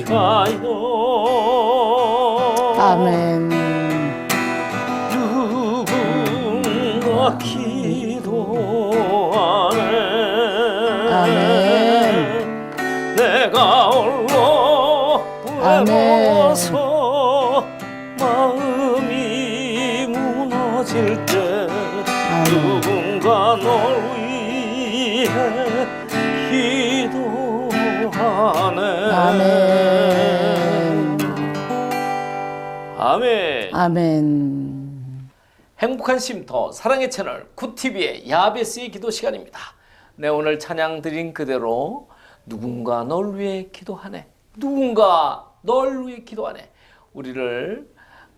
위하여 아멘. 누군가 기도하네. 아멘. 내가 홀로 외로워서 마음이 무너질 때 누군가 널 위해 기도하네. 아멘. 아멘. 아멘. 행복한 쉼터 사랑의 채널 굿TV의 야베스의 기도 시간입니다. 네, 오늘 찬양 드린 그대로 누군가 널 위해 기도하네. 누군가 널 위해 기도하네. 우리를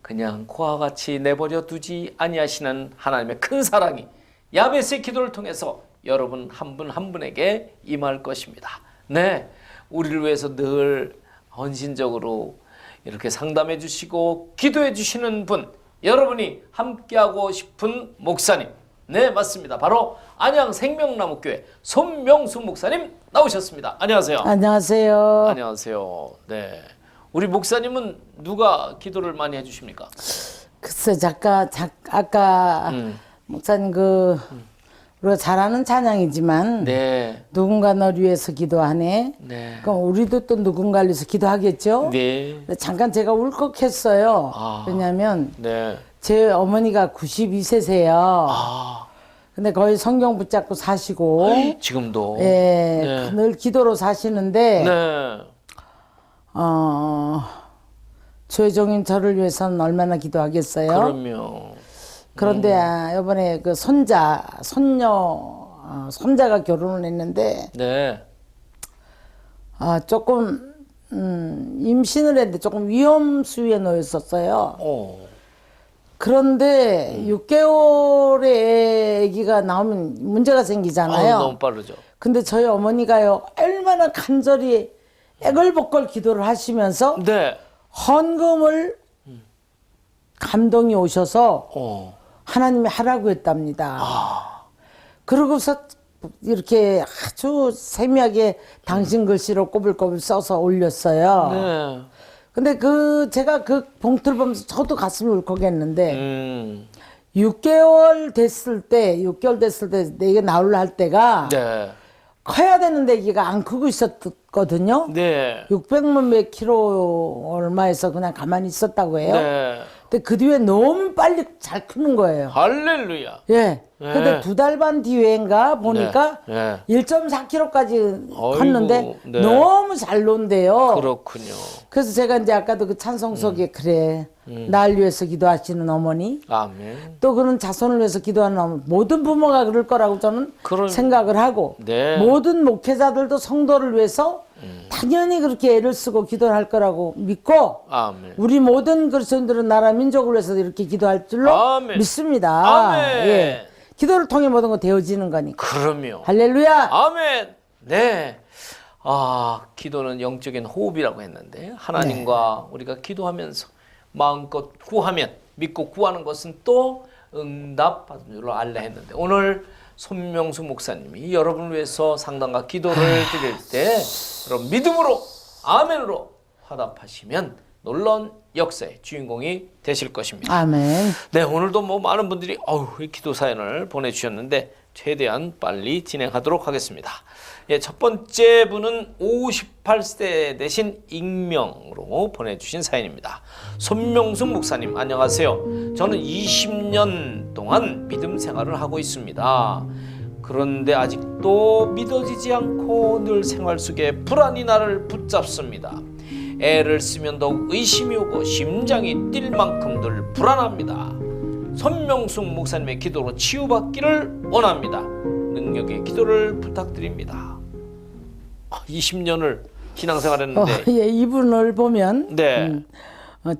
그냥 코와 같이 내버려 두지 아니하시는 하나님의 큰 사랑이 야베스의 기도를 통해서 여러분 한 분 한 분에게 임할 것입니다. 네, 우리를 위해서 늘 헌신적으로 이렇게 상담해 주시고 기도해 주시는 분, 여러분이 함께하고 싶은 목사님. 네, 맞습니다. 바로 안양 생명나무교회 손명수 목사님 나오셨습니다. 안녕하세요. 안녕하세요. 안녕하세요. 네, 우리 목사님은 누가 기도를 많이 해주십니까? 글쎄 아까 목사님 우리가 잘하는 찬양이지만 네, 누군가 널 위해서 기도하네. 네, 그럼 우리도 또 누군가를 위해서 기도하겠죠. 네, 근데 잠깐 제가 울컥했어요. 아. 왜냐하면 네. 제 어머니가 92세세요. 아, 근데 거의 성경 붙잡고 사시고 지금도. 예, 네. 늘 기도로 사시는데 네. 조혜종인 저를 위해서는 얼마나 기도하겠어요. 그럼요. 그런데 이번에 그 손자가 결혼을 했는데 네. 조금 임신을 했는데 조금 위험 수위에 놓였었어요. 그런데 6개월의 아기가 나오면 문제가 생기잖아요. 너무 빠르죠. 근데 저희 어머니가요 얼마나 간절히 애걸복걸 기도를 하시면서 네. 헌금을 감동이 오셔서 하나님이 하라고 했답니다. 그러고서 이렇게 아주 세미하게 당신 글씨로 꼬불꼬불 써서 올렸어요. 네. 근데 제가 그 봉투를 보면서 저도 가슴이 울컥했는데 6개월 됐을 때 내가 나올라 할 때가 네. 커야 되는데 얘가 안 크고 있었거든요. 네. 600만 몇 킬로 얼마에서 그냥 가만히 있었다고 해요. 네. 근데 그 뒤에 너무 빨리 잘 크는 거예요. 할렐루야. 예. 근데 2달 반 뒤에인가 보니까 네. 1.4kg까지 아이고, 컸는데 네. 너무 잘 논대요. 그렇군요. 그래서 제가 이제 아까도 그 찬송 속에 그래 날 위해서 기도하시는 어머니 아멘. 또 그런 자손을 위해서 기도하는 어머니 모든 부모가 그럴 거라고 저는 그런- 생각을 하고 네. 모든 목회자들도 성도를 위해서 당연히 그렇게 애를 쓰고 기도를 할 거라고 믿고 아멘. 우리 모든 그리스도인들은 나라 민족을 위해서 이렇게 기도할 줄로 아멘. 믿습니다. 아멘. 예. 기도를 통해 모든 거 되어지는 거니까. 그럼요. 할렐루야. 아멘. 네. 기도는 영적인 호흡이라고 했는데 하나님과 우리가 기도하면서 마음껏 구하면 믿고 구하는 것은 또 응답받은 줄로 알라 했는데 오늘 손명수 목사님이 여러분을 위해서 상담과 기도를 드릴 때 여러분 믿음으로 아멘으로 화답하시면 놀라운 역사의 주인공이 되실 것입니다. 아멘. 네, 오늘도 많은 분들이 이 기도 사연을 보내주셨는데 최대한 빨리 진행하도록 하겠습니다. 예, 첫 번째 분은 58세 대신 익명으로 보내주신 사연입니다. 손명숙 목사님 안녕하세요. 저는 20년 동안 믿음 생활을 하고 있습니다. 그런데 아직도 믿어지지 않고 늘 생활 속에 불안이 나를 붙잡습니다. 애를 쓰면 더욱 의심이 오고 심장이 뛸 만큼 늘 불안합니다. 손명숙 목사님의 기도로 치유받기를 원합니다. 능력의 기도를 부탁드립니다. 20년을 신앙생활했는데 예, 이분을 보면 네.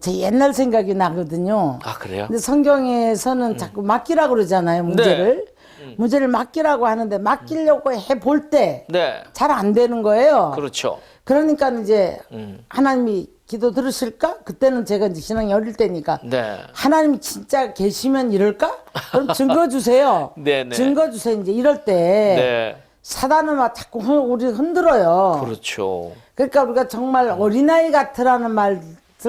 제 옛날 생각이 나거든요. 그래요? 근데 성경에서는 자꾸 맡기라고 그러잖아요, 문제를. 네. 문제를 맡기라고 하는데 맡기려고 해볼 때 잘 네. 안 되는 거예요. 그렇죠. 그러니까 이제 하나님이 기도 들으실까? 그때는 제가 이제 신앙이 어릴 때니까 네. 하나님이 진짜 계시면 이럴까? 그럼 증거 주세요. 네, 네. 증거 주세요. 이제 이럴 때 네. 사단은 막 자꾸 우리 흔들어요. 그렇죠. 그러니까 우리가 정말 어린아이 같으라는 말을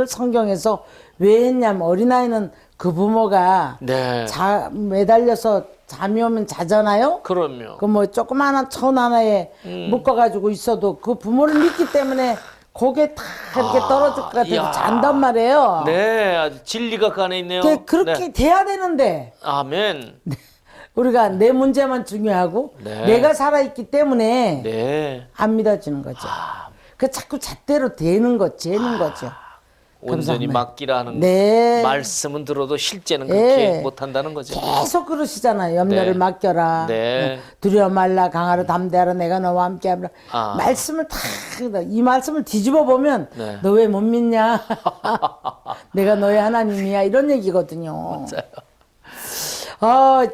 성경에서 왜 했냐면 어린아이는 그 부모가 네. 매달려서 잠이 오면 자잖아요. 그럼요. 그 뭐 조그마한 천 하나에 묶어가지고 있어도 그 부모를 믿기 때문에 고개 탁 이렇게 떨어질 것 같아서 이야. 잔단 말이에요. 네, 아주 진리가 그 안에 있네요. 그렇게 네. 돼야 되는데 아멘. 우리가 내 문제만 중요하고 네. 내가 살아있기 때문에 네. 안 믿어지는 거죠. 그 자꾸 잣대로 되는 거죠. 온전히 감사합니다. 맡기라는 네. 말씀은 들어도 실제는 그렇게 네. 못한다는 거죠. 계속 그러시잖아요. 염려를 네. 맡겨라. 네. 두려워 말라. 강하라 담대하라. 내가 너와 함께하라. 아. 말씀을 이 말씀을 뒤집어 보면 네. 너 왜 못 믿냐? 내가 너의 하나님이야. 이런 얘기거든요.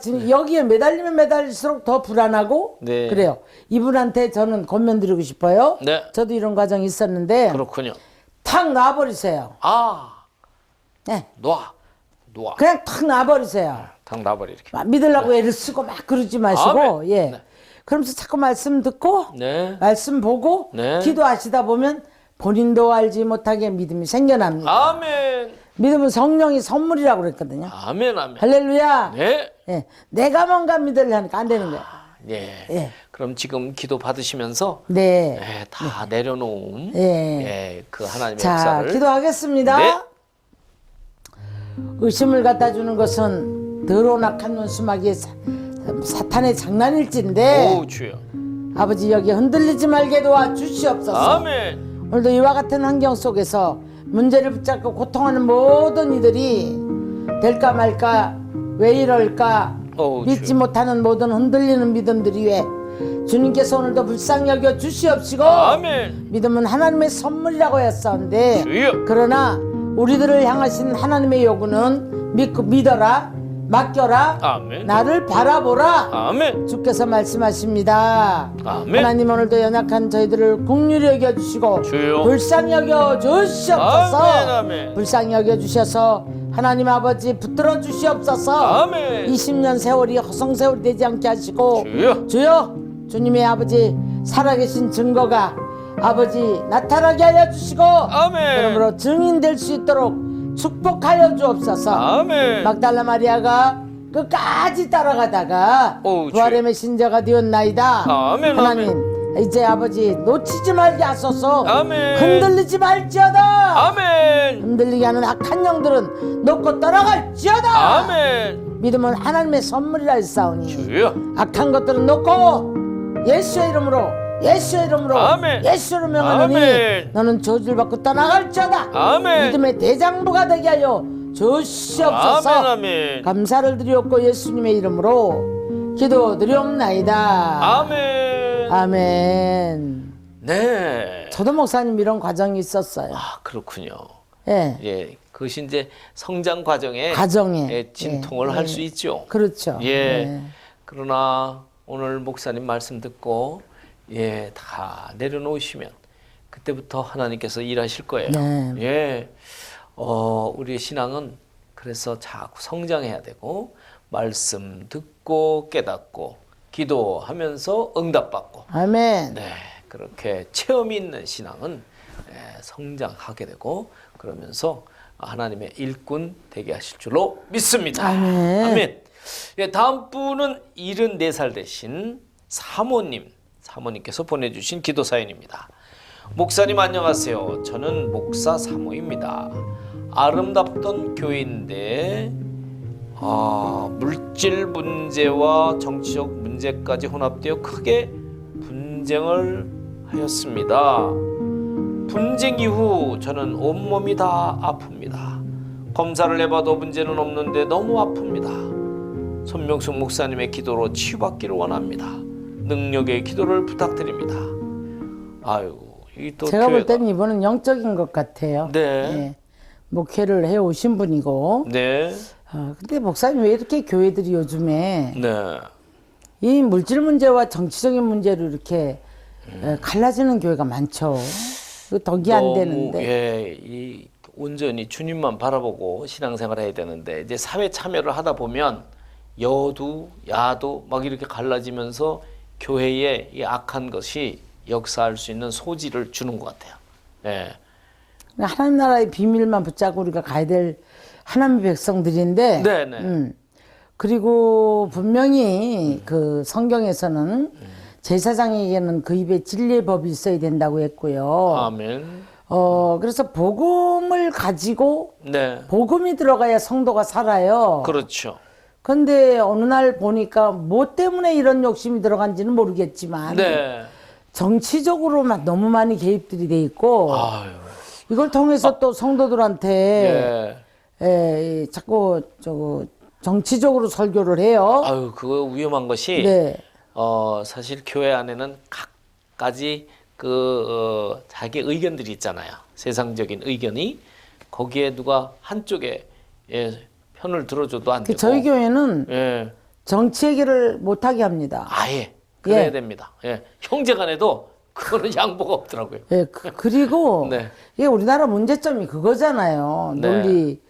지금 여기에 매달리면 매달릴수록 더 불안하고 네. 그래요. 이분한테 저는 권면드리고 싶어요. 네. 저도 이런 과정이 있었는데 그렇군요. 탁 놔버리세요. 네. 놔. 그냥 탁 놔버리세요. 당 나버리 이렇게. 막 믿으려고 애를 쓰고 막 그러지 마시고 아멘. 예. 네. 그러면서 자꾸 말씀 듣고 네. 말씀 보고 네. 기도하시다 보면 본인도 알지 못하게 믿음이 생겨납니다. 아멘. 믿음은 성령이 선물이라고 그랬거든요. 아멘. 아멘. 할렐루야. 네. 예. 내가 뭔가 믿으려니까 안 되는 거예요. 예. 예. 그럼 지금 기도 받으시면서 네. 예, 다 내려놓은 예. 예, 그 하나님의 자, 역사를 기도하겠습니다. 네. 의심을 갖다 주는 것은 더러운 악한 눈수마귀의 사탄의 장난일진데 오 주여. 아버지 여기 흔들리지 말게 도와 주시옵소서. 아멘. 오늘도 이와 같은 환경 속에서 문제를 붙잡고 고통하는 모든 이들이 될까 말까 왜 이럴까 믿지 주여. 못하는 모든 흔들리는 믿음들이 왜 주님께서 오늘도 불쌍히 여겨 주시옵시고 아멘. 믿음은 하나님의 선물이라고 했었는데 주여. 그러나 우리들을 향하신 하나님의 요구는 믿고 믿어라 맡겨라 아멘. 나를 바라보라 아멘. 주께서 말씀하십니다. 아멘. 하나님 오늘도 연약한 저희들을 긍휼히 여겨주시고 주여. 불쌍히 여겨주시옵소서. 아멘, 아멘. 불쌍히 여겨주셔서 하나님 아버지 붙들어 주시옵소서. 아멘. 20년 세월이 허송세월이 되지 않게 하시고 주여. 주님의 아버지 살아계신 증거가 아버지 나타나게 하여 주시고 아멘. 그러므로 증인될 수 있도록 축복하여 주옵소서. 아멘. 막달라 마리아가 끝까지 따라가다가 오, 부활의 메신저가 되었나이다. 아멘, 하나님 이제 아버지 놓치지 말게 하소서. 아멘. 흔들리지 말지어다. 아멘. 흔들리게 하는 악한 영들은 놓고 떠나갈지어다. 아멘. 믿음은 하나님의 선물이라 했사오니 주여. 악한 것들은 놓고 예수의 이름으로 아멘. 예수로 명하노니 아멘. 너는 저주를 받고 떠나갈지어다. 아멘. 믿음의 대장부가 되게 하여 주시옵소서. 아멘. 아멘. 감사를 드리옵고 예수님의 이름으로 기도드리옵나이다. 아멘. 아멘. 네. 저도 목사님 이런 과정이 있었어요. 아 그렇군요. 예. 예, 그것이 이제 성장 과정에 과정에. 예, 진통을 예, 할 예. 수 있죠. 그렇죠. 예. 그러나 오늘 목사님 말씀 듣고 예, 다 내려놓으시면 그때부터 하나님께서 일하실 거예요. 네. 예. 우리의 신앙은 그래서 자꾸 성장해야 되고 말씀 듣고 깨닫고 기도하면서 응답받고 아멘. 네, 그렇게 체험이 있는 신앙은 성장하게 되고 그러면서 하나님의 일꾼 되게 하실 줄로 믿습니다. 아멘. 아멘. 예, 다음 분은 74살 되신 사모님께서 보내주신 기도 사연입니다. 목사님 안녕하세요. 저는 목사 사모입니다. 아름답던 교회인데 물질 문제와 정치적 문제까지 혼합되어 크게 분쟁을 하였습니다. 분쟁 이후 저는 온몸이 다 아픕니다. 검사를 해봐도 문제는 없는데 너무 아픕니다. 손명숙 목사님의 기도로 치유받기를 원합니다. 능력의 기도를 부탁드립니다. 아이고, 이 또 제가 볼 교회가- 때는 이분은 영적인 것 같아요. 네. 예. 목회를 해 오신 분이고. 네, 근데 목사님 왜 이렇게 교회들이 요즘에 네, 이 물질 문제와 정치적인 문제로 이렇게 갈라지는 교회가 많죠. 그 덕이 안 되는데. 예, 이 온전히 주님만 바라보고 신앙생활을 해야 되는데 이제 사회 참여를 하다 보면 여도 야도 막 이렇게 갈라지면서 교회의 이 악한 것이 역사할 수 있는 소지를 주는 것 같아요. 예. 하나님 나라의 비밀만 붙잡고 우리가 가야 될 하나님의 백성들인데, 네네. 그리고 분명히 그 성경에서는 제사장에게는 그 입에 진리의 법이 있어야 된다고 했고요. 아멘. 그래서 복음을 가지고 네. 복음이 들어가야 성도가 살아요. 그렇죠. 근데 어느 날 보니까 뭐 때문에 이런 욕심이 들어간지는 모르겠지만 네. 정치적으로만 너무 많이 개입들이 돼 있고 아유. 이걸 통해서 또 성도들한테 예. 자꾸 정치적으로 설교를 해요. 아유, 그거 위험한 것이 네. 사실 교회 안에는 각가지 자기 의견들이 있잖아요. 세상적인 의견이 거기에 누가 한쪽에 편을 들어줘도 안 되고. 저희 교회는 예. 정치 얘기를 못하게 합니다. 아예 그래야 예. 됩니다. 예. 형제간에도 그거는 양보가 없더라고요. 예, 그리고 네. 이게 우리나라 문제점이 그거잖아요. 네. 논리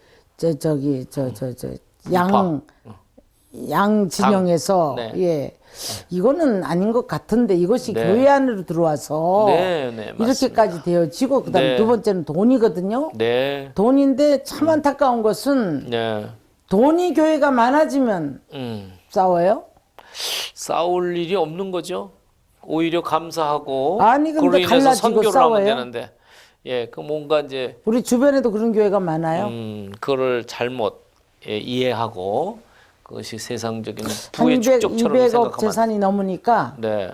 양 진영에서 네. 예. 이거는 아닌 것 같은데 이것이 네. 교회 안으로 들어와서 네, 네, 맞습니다. 이렇게까지 되어지고 그다음에 네. 두 번째는 돈이거든요. 네. 돈인데 참 안타까운 것은 네. 돈이 교회가 많아지면 싸워요. 싸울 일이 없는 거죠. 오히려 감사하고 아니, 근데 그로 인해서 갈라지고 선교를 싸워요? 하면 되는데 그 뭔가 이제 우리 주변에도 그런 교회가 많아요. 그거를 잘못 이해하고 그것이 세상적인 한 부의 200, 축적처럼 200억 생각하면 재산이 넘으니까 네.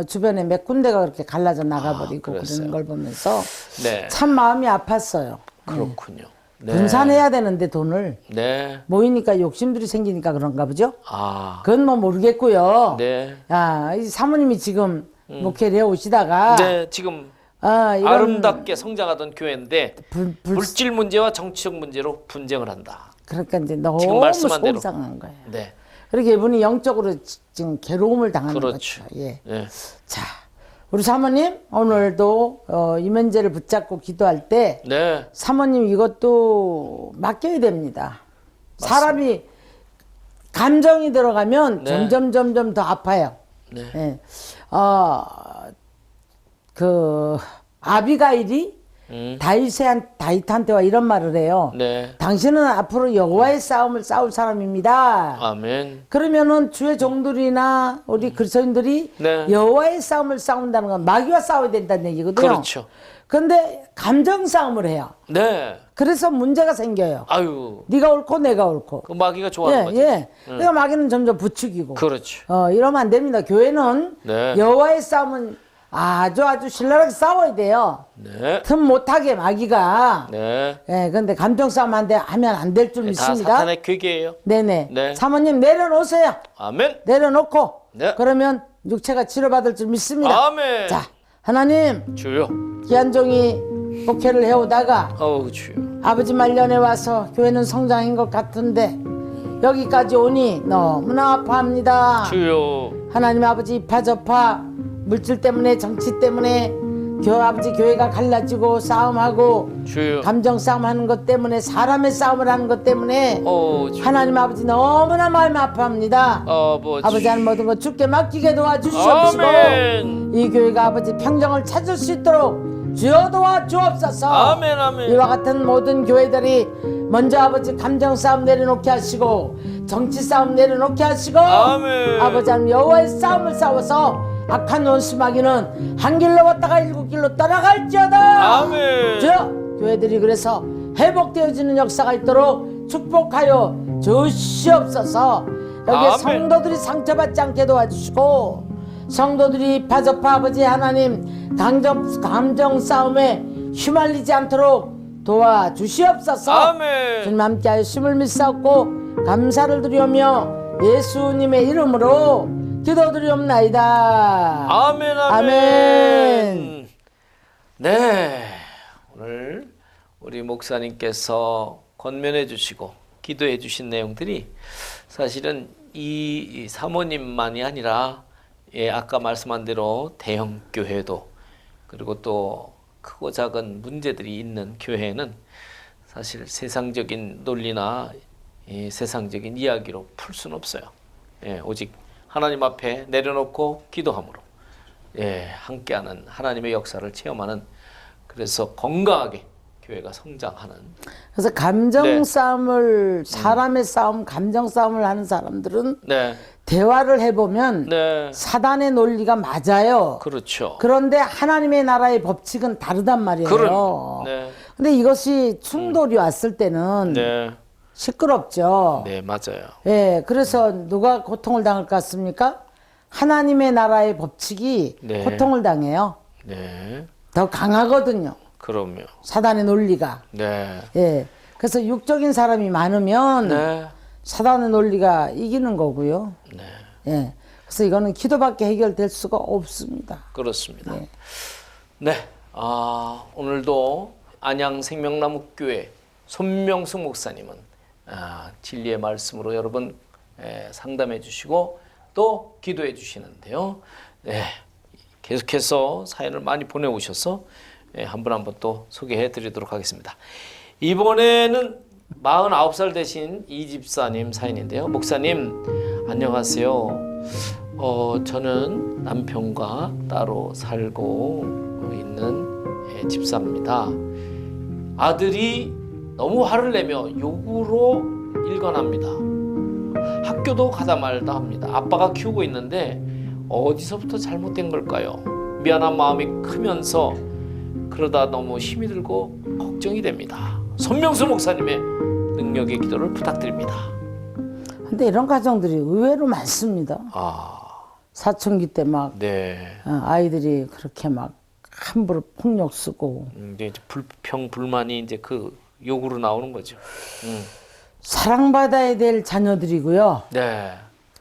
주변에 몇 군데가 그렇게 갈라져 나가버리고 그랬어요. 그러는 걸 보면서 네. 참 마음이 아팠어요. 그렇군요. 네. 분산해야 되는데 돈을 네. 모이니까 욕심들이 생기니까 그런가 보죠. 아. 그건 뭐 모르겠고요. 네. 야, 이 사모님이 지금 목회를 해 오시다가 네, 지금 이런 아름답게 성장하던 교회인데 불- 물질 문제와 정치적 문제로 분쟁을 한다. 그러니까 이제 너무 지금 말씀한 대로. 속상한 거예요. 네. 그렇게 이분이 영적으로 지금 괴로움을 당하는 그렇죠. 거죠. 예. 네. 자, 우리 사모님 오늘도 이면제를 붙잡고 기도할 때 네. 사모님 이것도 맡겨야 됩니다. 사람이 감정이 들어가면 네. 점점 더 아파요. 네. 예. 그 아비가일이 다윗한테와 이런 말을 해요. 네. 당신은 앞으로 여호와의 싸움을 싸울 사람입니다. 아멘. 그러면은 주의 종들이나 우리 그리스도인들이 네. 여호와의 싸움을 싸운다는 건 마귀와 싸워야 된다는 얘기거든요. 그렇죠. 근데 감정 싸움을 해요. 네. 그래서 문제가 생겨요. 아유. 네가 옳고 내가 옳고. 그 마귀가 좋아하는 예, 거지. 예. 그러니까 마귀는 점점 부추기고. 그렇죠. 이러면 안 됩니다. 교회는 네. 여호와의 싸움은 아주 신랄하게 싸워야 돼요. 네. 틈 못하게 마귀가. 네. 예, 근데 감정 싸움 하면 안 될 줄 다 믿습니다. 사탄의 괴계예요. 네네. 네. 사모님 내려놓으세요. 아멘. 내려놓고. 네. 그러면 육체가 치료받을 줄 믿습니다. 아멘. 자, 하나님, 주여. 귀한 종이 목회를 해오다가 어우 주여. 아버지 말년에 와서 교회는 성장인 것 같은데 여기까지 오니 너무나 아파합니다. 주여. 하나님 아버지 이파저파 물질 때문에 정치 때문에 아버지 교회가 갈라지고 싸움하고 주여. 감정 싸움하는 것 때문에 사람의 싸움을 하는 것 때문에 주여. 하나님 아버지 너무나 마음이 아파합니다. 아버지 하는 모든 것 주께 맡기게 도와주시옵시고 아멘. 이 교회가 아버지 평정을 찾을 수 있도록 주여 도와주옵소서. 아멘, 아멘. 이와 같은 모든 교회들이 먼저 아버지 감정 싸움 내려놓게 하시고 정치 싸움 내려놓게 하시고 아멘. 아버지 하나님 여호와의 싸움을 싸워서 악한 원수마귀는 한 길로 왔다가 일곱 길로 떠나갈지어다. 아멘. 주여 교회들이 그래서 회복되어지는 역사가 있도록 축복하여 주시옵소서. 여기에 아멘. 성도들이 상처받지 않게 도와주시고 성도들이 파저파 아버지 하나님 감정 싸움에 휘말리지 않도록 도와주시옵소서. 아멘. 주님 함께하여 심을 믿사옵고 감사를 드리오며 예수님의 이름으로 기도드리옵나이다. 아멘, 아멘. 아멘. 네. 오늘 우리 목사님께서 권면해 주시고 기도해 주신 내용들이 사실은 이 사모님만이 아니라 아까 말씀한 대로 대형 교회도 그리고 또 크고 작은 문제들이 있는 교회는 사실 세상적인 논리나 세상적인 이야기로 풀 수는 없어요. 오직 하나님 앞에 내려놓고 기도함으로 예, 함께하는 하나님의 역사를 체험하는 그래서 건강하게 교회가 성장하는 그래서 감정 네. 싸움을 사람의 싸움, 감정 싸움을 하는 사람들은 네, 대화를 해보면 네, 사단의 논리가 맞아요. 그렇죠. 그런데 하나님의 나라의 법칙은 다르단 말이에요. 네, 근데 이것이 충돌이 왔을 때는 네, 시끄럽죠. 네, 맞아요. 예, 그래서 누가 고통을 당할 것 같습니까? 하나님의 나라의 법칙이 네. 고통을 당해요. 네, 더 강하거든요. 그럼요. 사단의 논리가. 네, 예. 그래서 육적인 사람이 많으면 네, 사단의 논리가 이기는 거고요. 네, 예. 그래서 이거는 기도밖에 해결될 수가 없습니다. 그렇습니다. 네. 네, 오늘도 안양 생명나무교회 손명숙 목사님은 진리의 말씀으로 여러분 상담해 주시고 또 기도해 주시는데요. 네, 계속해서 사연을 많이 보내오셔서 한 분 한 분 또 소개해 드리도록 하겠습니다. 이번에는 49살 되신 이 집사님 사연인데요. 목사님 안녕하세요. 저는 남편과 따로 살고 있는 집사입니다. 아들이 너무 화를 내며 욕으로 일관합니다. 학교도 가다 말다 합니다. 아빠가 키우고 있는데 어디서부터 잘못된 걸까요? 미안한 마음이 크면서 그러다 너무 힘이 들고 걱정이 됩니다. 손명수 목사님의 능력의 기도를 부탁드립니다. 근데 이런 가정들이 의외로 많습니다. 아, 사춘기 때 막 네. 아이들이 그렇게 막 함부로 폭력 쓰고 이제 불평 불만이 이제 그 욕으로 나오는 거죠. 사랑받아야 될 자녀들이고요. 네.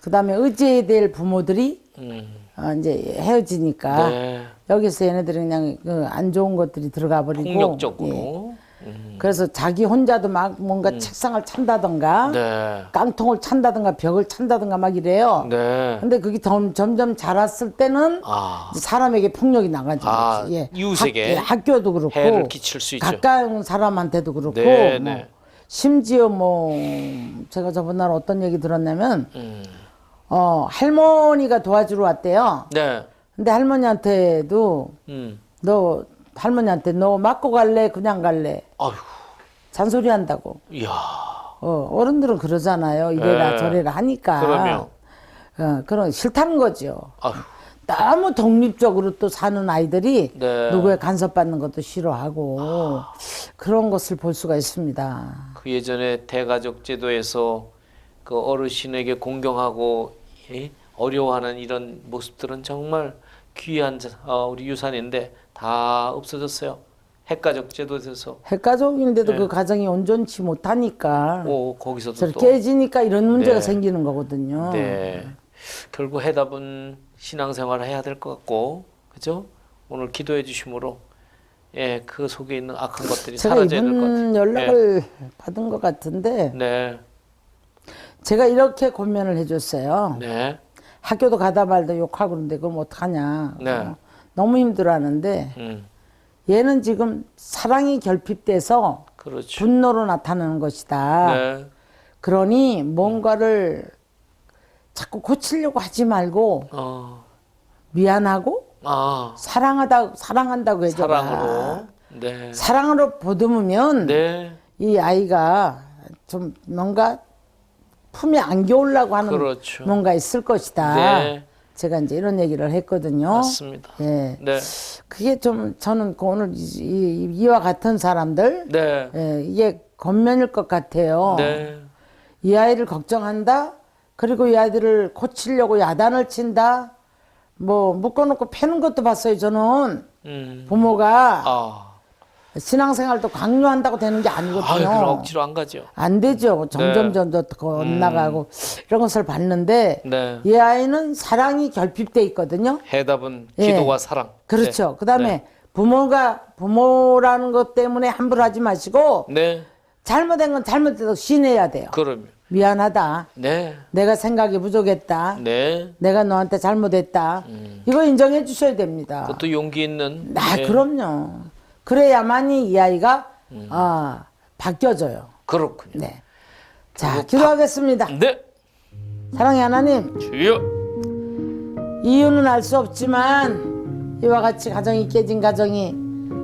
그다음에 의지해야 될 부모들이 음, 이제 헤어지니까 네. 여기서 얘네들이 그냥 그 안 좋은 것들이 들어가 버리고 폭력적으로. 예. 그래서 자기 혼자도 막 뭔가 책상을 찬다던가 네. 깡통을 찬다던가 벽을 찬다던가 막 이래요. 네. 근데 그게 점점 자랐을 때는 아, 이제 사람에게 폭력이 나가죠. 아, 예. 이웃에게 학교도 그렇고 해를 끼칠 수 있죠. 가까운 사람한테도 그렇고 네, 뭐 네. 심지어 뭐 제가 저번 날 어떤 얘기 들었냐면 음, 할머니가 도와주러 왔대요. 네. 근데 할머니한테도 너 할머니한테 너 맞고 갈래 그냥 갈래 아휴, 잔소리 한다고. 이야, 어른들은 그러잖아요. 이래라 네. 저래라 하니까. 그럼요. 그런 싫다는 거죠. 아휴, 너무 독립적으로 또 사는 아이들이 네. 누구의 간섭받는 것도 싫어하고 그런 것을 볼 수가 있습니다. 그 예전에 대가족 제도에서 그 어르신에게 공경하고 어려워하는 이런 모습들은 정말 귀한 우리 유산인데 다 없어졌어요. 핵가족 제도에서. 핵가족인데도 네. 그 가정이 온전치 못하니까 거기서도 저렇게 또. 깨지니까 이런 문제가 네. 생기는 거거든요. 네. 결국 해답은 신앙생활을 해야 될 것 같고, 그죠? 오늘 기도해 주심으로 그 속에 있는 악한 것들이 제가 사라져야 될 것 같아요. 이번 연락을 받은 것 같은데 네. 제가 이렇게 권면을 해줬어요. 네. 학교도 가다 말다 욕하고 그러는데 그럼 어떡하냐. 네. 너무 힘들어하는데 얘는 지금 사랑이 결핍돼서 그렇죠. 분노로 나타나는 것이다. 네. 그러니 뭔가를 자꾸 고치려고 하지 말고 미안하고 사랑한다고 해줘봐. 사랑으로. 네. 사랑으로 보듬으면 네. 이 아이가 좀 뭔가 품에 안겨오려고 하는 그렇죠. 뭔가 있을 것이다. 네. 제가 이제 이런 얘기를 했거든요. 맞습니다. 예. 네. 그게 좀 저는 오늘 이와 같은 사람들 네. 이게 겉면일 것 같아요. 네. 이 아이를 걱정한다. 그리고 이 아이들을 고치려고 야단을 친다. 뭐 묶어놓고 패는 것도 봤어요. 저는 부모가 신앙생활도 강요한다고 되는 게 아니거든요. 그럼 억지로 안 가죠. 안 되죠. 점점 엇나가고 이런 것을 봤는데 네. 이 아이는 사랑이 결핍돼 있거든요. 해답은 예. 기도와 사랑. 그렇죠. 네. 그다음에 네. 부모라는 것 때문에 함부로 하지 마시고 네. 잘못된 건 잘못돼도 신해야 돼요. 그럼요. 미안하다. 네. 내가 생각이 부족했다. 네. 내가 너한테 잘못했다. 이거 인정해 주셔야 됩니다. 그것도 용기 있는. 네. 그럼요. 그래야만이 이 아이가 바뀌어져요. 그렇군요. 네. 자, 기도하겠습니다. 네. 사랑의 하나님, 주여. 이유는 알 수 없지만 이와 같이 가정이 깨진 가정이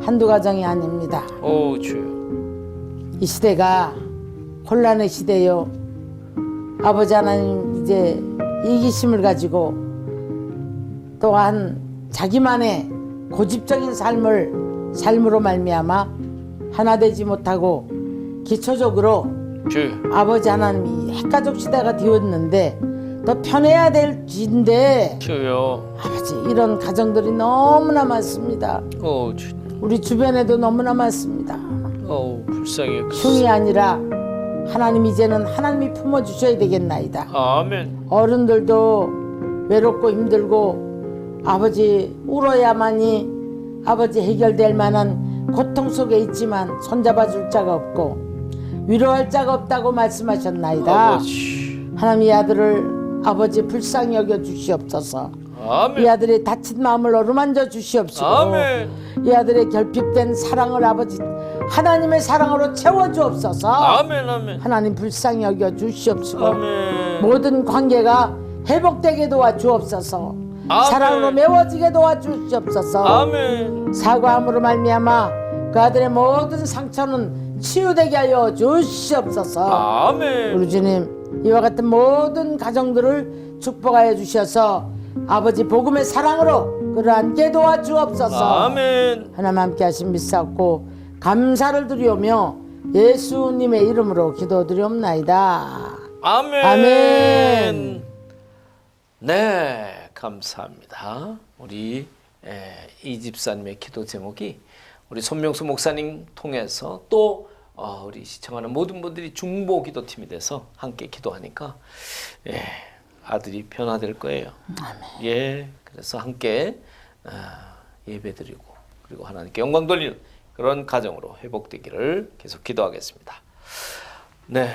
한두 가정이 아닙니다. 오 주여. 이 시대가 혼란의 시대요. 아버지 하나님 이제 이기심을 가지고 또한 자기만의 고집적인 삶으로 말미암아 하나 되지 못하고 기초적으로 주여. 아버지 하나님이 핵가족 시대가 되었는데 더 편해야 될 지인데 주여. 아버지 이런 가정들이 너무나 많습니다. 오 주여. 우리 주변에도 너무나 많습니다. 오 불쌍해. 흉이 아니라 하나님 이제는 하나님이 품어주셔야 되겠나이다. 아멘. 어른들도 외롭고 힘들고 아버지 울어야만이 아버지 해결될 만한 고통 속에 있지만 손잡아 줄 자가 없고 위로할 자가 없다고 말씀하셨나이다. 아버지. 하나님 이 아들을 아버지 불쌍히 여겨 주시옵소서. 아멘. 이 아들의 다친 마음을 어루만져 주시옵시고 아멘. 이 아들의 결핍된 사랑을 아버지 하나님의 사랑으로 채워주옵소서. 아멘. 아멘. 하나님 불쌍히 여겨 주시옵시고 아멘. 모든 관계가 회복되게 도와주옵소서. 아멘. 사랑으로 메워지게 도와주시옵소서. 아멘. 사과함으로 말미암아 그 아들의 모든 상처는 치유되게 하여 주시옵소서. 아멘. 우리 주님 이와 같은 모든 가정들을 축복하여 주셔서 아버지 복음의 사랑으로 끌어안게 도와주옵소서. 아멘. 하나님 함께 하신 믿사옵고 감사를 드리오며 예수님의 이름으로 기도드리옵나이다. 아멘. 아멘. 네, 감사합니다. 우리 이 집사님의 기도 제목이 우리 손명수 목사님 통해서 또 우리 시청하는 모든 분들이 중보 기도팀이 돼서 함께 기도하니까 아들이 변화될 거예요. 아멘. 예, 그래서 함께 예배드리고 그리고 하나님께 영광 돌리는 그런 가정으로 회복되기를 계속 기도하겠습니다. 네,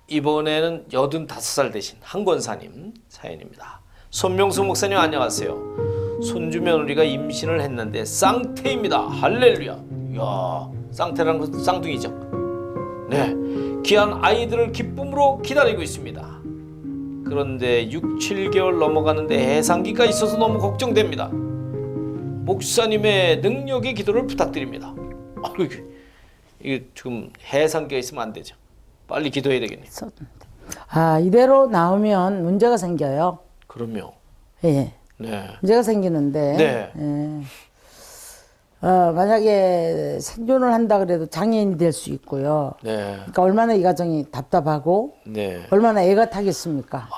이번에는 85살 되신 한 권사님 사연입니다. 손명수 목사님 안녕하세요. 손주 며느리가 임신을 했는데 쌍태입니다. 할렐루야. 이야, 쌍태라는 것은 쌍둥이죠. 네, 귀한 아이들을 기쁨으로 기다리고 있습니다. 그런데 6, 7개월 넘어가는데 해상기가 있어서 너무 걱정됩니다. 목사님의 능력의 기도를 부탁드립니다. 이게 지금 해상기가 있으면 안 되죠. 빨리 기도해야 되겠네요. 이대로 나오면 문제가 생겨요. 그럼요. 예. 네. 문제가 생기는데 네. 예. 만약에 생존을 한다 그래도 장애인이 될 수 있고요. 네. 그러니까 얼마나 이 가정이 답답하고 네. 얼마나 애가 타겠습니까?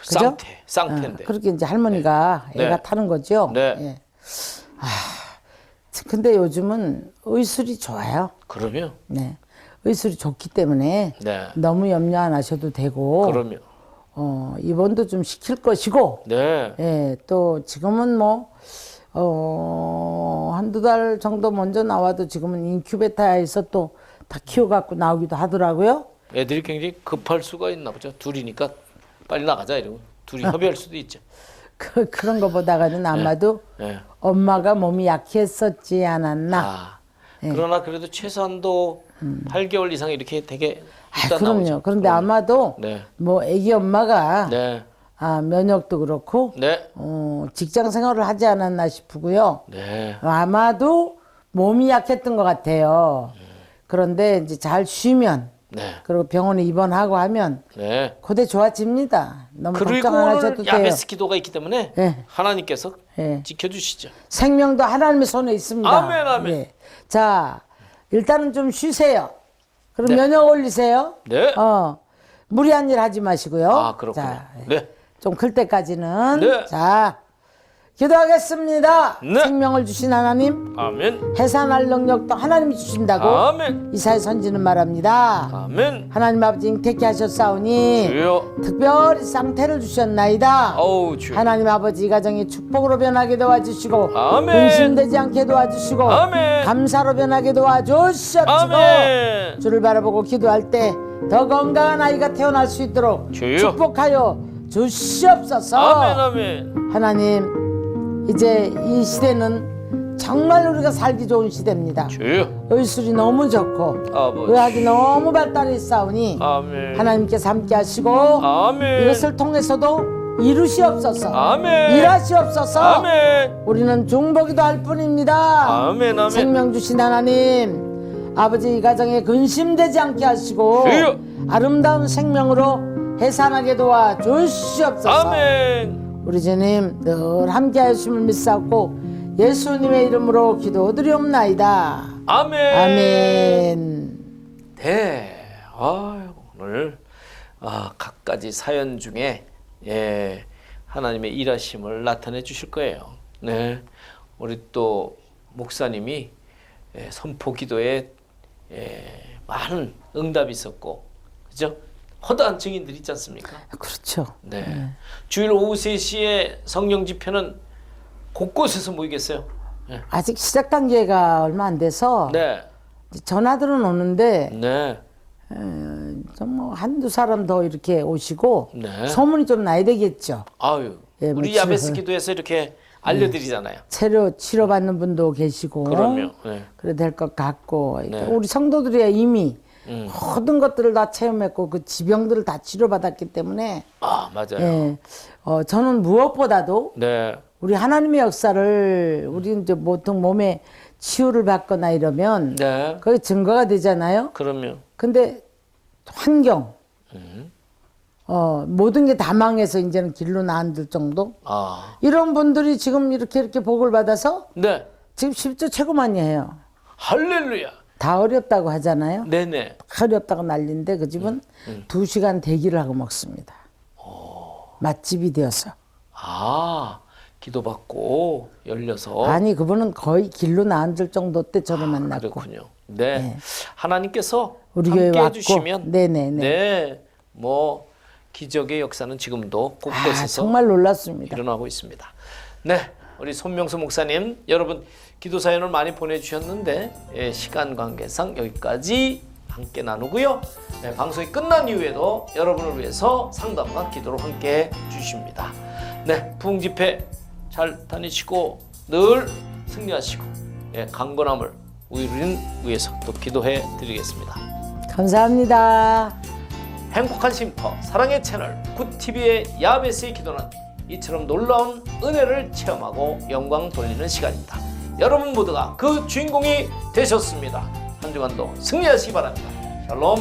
그죠? 쌍태인데. 그렇게 이제 할머니가 네. 애가 타는 거죠. 네. 예. 근데 요즘은 의술이 좋아요. 그러면. 네. 의술이 좋기 때문에 네. 너무 염려 안 하셔도 되고. 그러면. 입원도 좀 시킬 것이고. 네. 예, 또 지금은 한두 달 정도 먼저 나와도 지금은 인큐베이터에서 또 다 키워갖고 나오기도 하더라고요. 애들이 굉장히 급할 수가 있나 보죠. 둘이니까 빨리 나가자 이러고 둘이 협의할 수도 있죠. 그런 거 보다가는 아마도 네. 엄마가 몸이 약했었지 않았나. 그러나 그래도 최소한도 8개월 이상 이렇게 되게 일단 그럼요. 나오죠. 그런데 아마도 네. 애기 엄마가 네. 면역도 그렇고 네. 직장 생활을 하지 않았나 싶고요. 네. 아마도 몸이 약했던 것 같아요. 그런데 이제 잘 쉬면 네. 그리고 병원에 입원하고 하면 네. 고대 좋아집니다. 너무 걱정 안 하셔도 그리고는 돼요. 야베스 기도가 있기 때문에 네. 하나님께서 네. 지켜주시죠. 생명도 하나님의 손에 있습니다. 아멘, 아멘. 예. 자, 일단은 좀 쉬세요. 그럼 네. 면역 올리세요. 네. 무리한 일 하지 마시고요. 그렇군요. 자, 네. 좀 클 때까지는. 네. 자, 기도하겠습니다. 네. 생명을 주신 하나님, 아멘. 해산할 능력도 하나님이 주신다고 아멘. 이사야 선지는 말합니다. 아멘. 하나님 아버지 잉태케 하셨사오니 주여. 특별히 쌍태를 주셨나이다. 어우 주여. 하나님 아버지 이 가정이 축복으로 변하게 도와주시고 아멘. 근심되지 않게 도와주시고 아멘. 감사로 변하게 도와주시옵시고 아멘. 주를 바라보고 기도할 때 더 건강한 아이가 태어날 수 있도록 주여. 축복하여 주시옵소서. 아멘 아멘. 하나님 이제 이 시대는 정말 우리가 살기 좋은 시대입니다. 주여. 의술이 너무 좋고 아버지. 의학이 너무 발달해 싸우니 아멘. 하나님께서 함께 하시고 아멘. 이것을 통해서도 이루시옵소서. 아멘. 일하시옵소서. 아멘. 우리는 중보기도 할 뿐입니다. 아멘. 아멘. 생명 주신 하나님, 아버지 이 가정에 근심되지 않게 하시고 주여. 아름다운 생명으로 해산하게 도와 주시옵소서. 아멘. 우리 주님 늘 함께 하심을 믿사옵고 예수님의 이름으로 기도드리옵나이다. 아멘. 아멘. 네. 오늘 각가지 사연 중에 하나님의 일하심을 나타내 주실 거예요. 네. 우리 또 목사님이 선포 기도에 많은 응답이 있었고, 그죠? 허다한 증인들 있지 않습니까? 그렇죠. 네. 주일 오후 3시에 성령 집회는 곳곳에서 모이겠어요. 네. 아직 시작 단계가 얼마 안 돼서 네. 전화들은 오는데 네. 좀 뭐 한두 사람 더 이렇게 오시고 네. 소문이 좀 나야 되겠죠. 아유. 예, 우리 뭐 야베스 기도에서 이렇게 알려드리잖아요. 치료받는 분도 계시고 그럼요. 네. 그래 될 것 같고 네. 우리 성도들이 이미 모든 것들을 다 체험했고 그 지병들을 다 치료받았기 때문에 맞아요. 예, 저는 무엇보다도 네. 우리 하나님의 역사를 우리 이제 보통 몸에 치유를 받거나 이러면 네. 그게 증거가 되잖아요. 그럼요. 근데 환경 모든 게 다 망해서 이제는 길로 나앉을 정도 이런 분들이 지금 이렇게 복을 받아서 네. 지금 10조 최고 많이 해요. 할렐루야. 다 어렵다고 하잖아요. 네네. 다 어렵다고 난리인데 그 집은 2시간 대기를 하고 먹습니다. 맛집이 되어서. 기도받고 열려서. 아니 그분은 거의 길로 나앉을 정도 때 저를 만났고. 그렇군요. 네. 네. 하나님께서 우리 교회 함께 왔고. 해주시면 네네네. 네. 뭐 기적의 역사는 지금도 곳곳에서 정말 놀랐습니다. 일어나고 있습니다. 네. 우리 손명수 목사님, 여러분 기도 사연을 많이 보내주셨는데 시간 관계상 여기까지 함께 나누고요. 네, 방송이 끝난 이후에도 여러분을 위해서 상담과 기도로 함께 주십니다. 네, 부흥 집회 잘 다니시고 늘 승리하시고 강건함을 우리는 위해서 또 기도해 드리겠습니다. 감사합니다. 행복한 쉼터 사랑의 채널 굿TV의 야베스의 기도는 이처럼 놀라운 은혜를 체험하고 영광 돌리는 시간입니다. 여러분 모두가 그 주인공이 되셨습니다. 한 주간도 승리하시기 바랍니다. 샬롬.